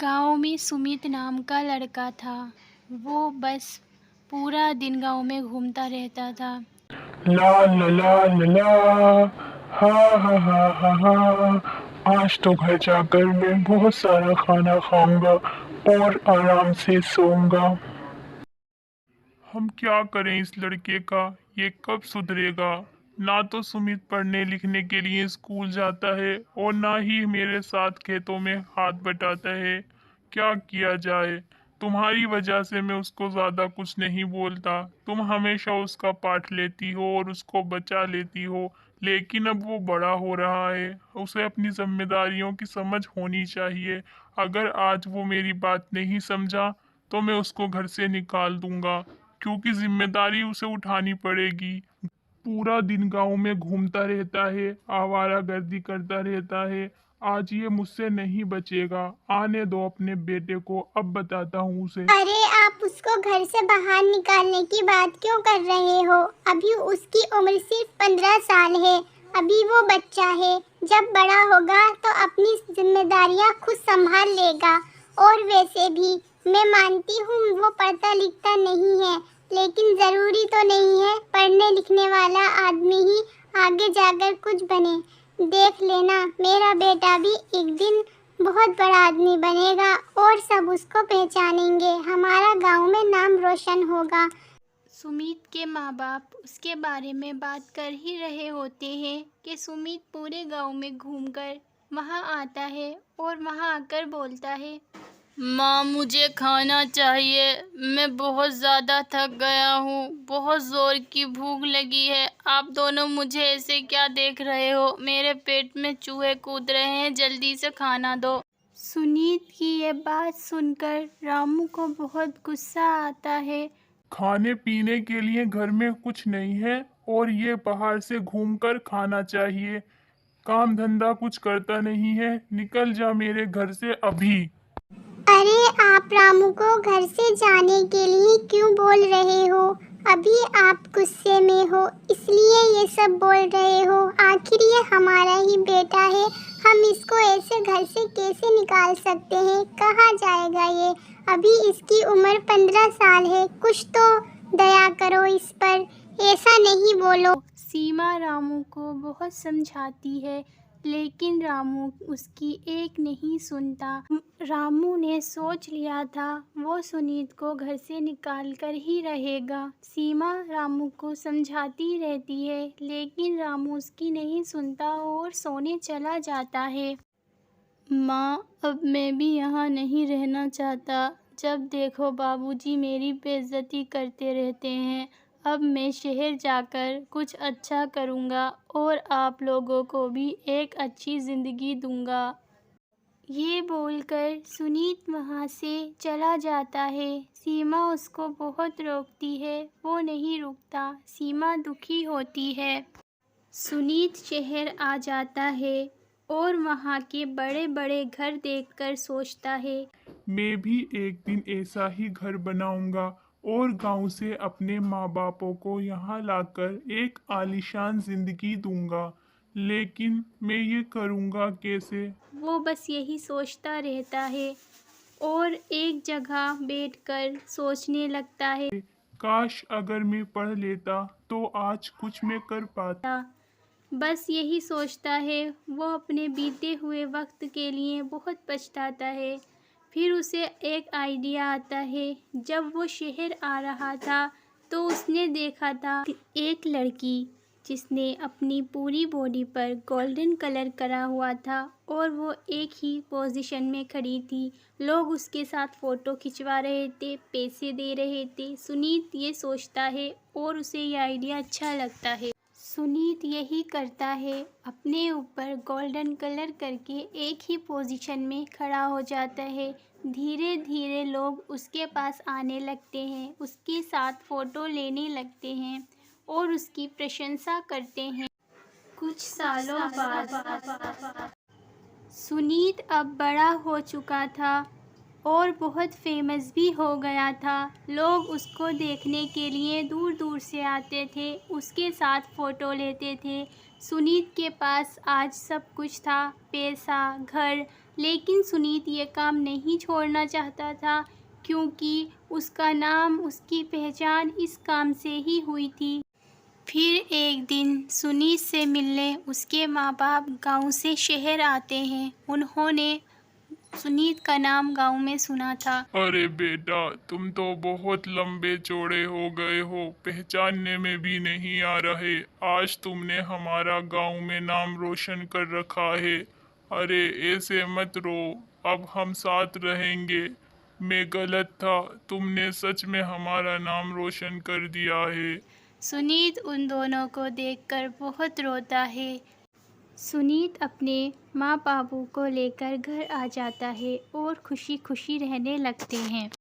गांव में सुमित नाम का लड़का था। वो बस पूरा दिन गांव में घूमता रहता था। ला ला ला ला ला, हा हा हा हा हा। आज तो घर जाकर मैं बहुत सारा खाना खाऊंगा और आराम से सोऊंगा। हम क्या करें इस लड़के का, ये कब सुधरेगा। ना तो सुमित पढ़ने लिखने के लिए स्कूल जाता है और ना ही मेरे साथ खेतों में हाथ बटाता है। क्या किया जाए। तुम्हारी वजह से मैं उसको ज्यादा कुछ नहीं बोलता। तुम हमेशा उसका पाठ लेती हो और उसको बचा लेती हो, लेकिन अब वो बड़ा हो रहा है, उसे अपनी जिम्मेदारियों की समझ होनी चाहिए। अगर आज वो मेरी बात नहीं समझा तो मैं उसको घर से निकाल दूंगा, क्योंकि जिम्मेदारी उसे उठानी पड़ेगी। पूरा दिन गांव में घूमता रहता है, आवारागर्दी करता रहता है। आज ये मुझसे नहीं बचेगा। आने दो अपने बेटे को, अब बताता हूँ उसे। अरे आप उसको घर से बाहर निकालने की बात क्यों कर रहे हो? अभी उसकी उम्र सिर्फ 15 साल है। अभी वो बच्चा है। जब बड़ा होगा तो अपनी जिम्मेदारियां खुद संभाल लेगा। और वैसे भी मैं मानती हूँ वो पढ़ता लिखता नहीं है, लेकिन जरूरी तो नहीं है पढ़ने लिखने वाला आदमी ही आगे जाकर कुछ बने। देख लेना, मेरा बेटा भी एक दिन बहुत बड़ा आदमी बनेगा और सब उसको पहचानेंगे। हमारा गांव में नाम रोशन होगा। सुमित के माँ बाप उसके बारे में बात कर ही रहे होते हैं कि सुमित पूरे गांव में घूमकर वहाँ आता है और वहाँ आकर बोलता है, माँ मुझे खाना चाहिए, मैं बहुत ज़्यादा थक गया हूँ, बहुत ज़ोर की भूख लगी है। आप दोनों मुझे ऐसे क्या देख रहे हो? मेरे पेट में चूहे कूद रहे हैं, जल्दी से खाना दो। सुनीत की ये बात सुनकर रामू को बहुत गुस्सा आता है। खाने पीने के लिए घर में कुछ नहीं है और ये बाहर से घूमकर खाना चाहिए। काम धंधा कुछ करता नहीं है, निकल जा मेरे घर से अभी। अरे आप रामू को घर से जाने के लिए क्यों बोल रहे हो? अभी आप गुस्से में हो इसलिए ये सब बोल रहे हो। आखिर ये हमारा ही बेटा है, हम इसको ऐसे घर से कैसे निकाल सकते हैं? कहाँ जाएगा ये? अभी इसकी उम्र 15 साल है। कुछ तो दया करो इस पर, ऐसा नहीं बोलो। सीमा रामू को बहुत समझाती है, लेकिन रामू उसकी एक नहीं सुनता। रामू ने सोच लिया था वो सुनीत को घर से निकाल कर ही रहेगा। सीमा रामू को समझाती रहती है, लेकिन रामू उसकी नहीं सुनता और सोने चला जाता है। माँ, अब मैं भी यहाँ नहीं रहना चाहता। जब देखो बाबूजी मेरी बेइज्जती करते रहते हैं। अब मैं शहर जाकर कुछ अच्छा करूँगा और आप लोगों को भी एक अच्छी ज़िंदगी दूँगा। ये बोलकर सुनीत वहाँ से चला जाता है। सीमा उसको बहुत रोकती है, वो नहीं रुकता। सीमा दुखी होती है। सुनीत शहर आ जाता है और वहाँ के बड़े बड़े घर देखकर सोचता है, मैं भी एक दिन ऐसा ही घर बनाऊंगा और गांव से अपने माँ बापों को यहाँ लाकर एक आलीशान जिंदगी दूंगा। लेकिन मैं ये करूँगा कैसे। वो बस यही सोचता रहता है और एक जगह बैठकर सोचने लगता है। काश अगर मैं पढ़ लेता तो आज कुछ मैं कर पाता। बस यही सोचता है। वो अपने बीते हुए वक्त के लिए बहुत पछताता है। फिर उसे एक आइडिया आता है। जब वो शहर आ रहा था तो उसने देखा था एक लड़की जिसने अपनी पूरी बॉडी पर गोल्डन कलर करा हुआ था और वो एक ही पोजीशन में खड़ी थी। लोग उसके साथ फ़ोटो खिंचवा रहे थे, पैसे दे रहे थे। सुनीत ये सोचता है और उसे ये आइडिया अच्छा लगता है। सुनीत यही करता है, अपने ऊपर गोल्डन कलर करके एक ही पोजीशन में खड़ा हो जाता है। धीरे धीरे लोग उसके पास आने लगते हैं, उसके साथ फ़ोटो लेने लगते हैं और उसकी प्रशंसा करते हैं। कुछ सालों बाद सुनीत अब बड़ा हो चुका था और बहुत फेमस भी हो गया था। लोग उसको देखने के लिए दूर दूर से आते थे, उसके साथ फ़ोटो लेते थे। सुनीत के पास आज सब कुछ था, पैसा, घर, लेकिन सुनीत ये काम नहीं छोड़ना चाहता था, क्योंकि उसका नाम, उसकी पहचान इस काम से ही हुई थी। फिर एक दिन सुनीत से मिलने उसके माँ बाप गांव से शहर आते हैं। उन्होंने सुनीत का नाम गांव में सुना था। अरे बेटा, तुम तो बहुत लंबे चौड़े हो गए हो, पहचानने में भी नहीं आ रहे। आज तुमने हमारा गांव में नाम रोशन कर रखा है। अरे ऐसे मत रो, अब हम साथ रहेंगे। मैं गलत था, तुमने सच में हमारा नाम रोशन कर दिया है। सुनीत उन दोनों को देखकर बहुत रोता है। सुनीत अपने माँ बाबू को लेकर घर आ जाता है और खुशी खुशी रहने लगते हैं।